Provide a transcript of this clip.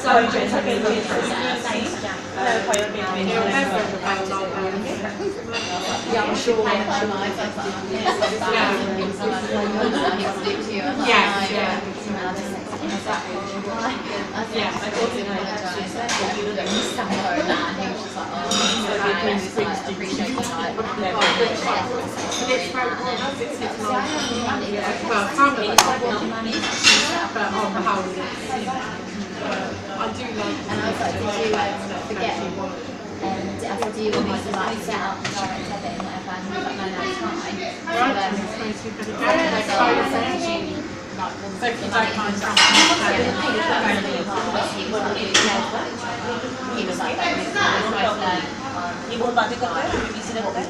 poi penso che lui poi ho Yeah, I'm sure. I do like, and I was like, did you forget? And I said, do you want me to like set up the direct debit and whatever? And he was like, no, no, it's fine. so if you don't mind He was like, I voti per te, mi visite per te,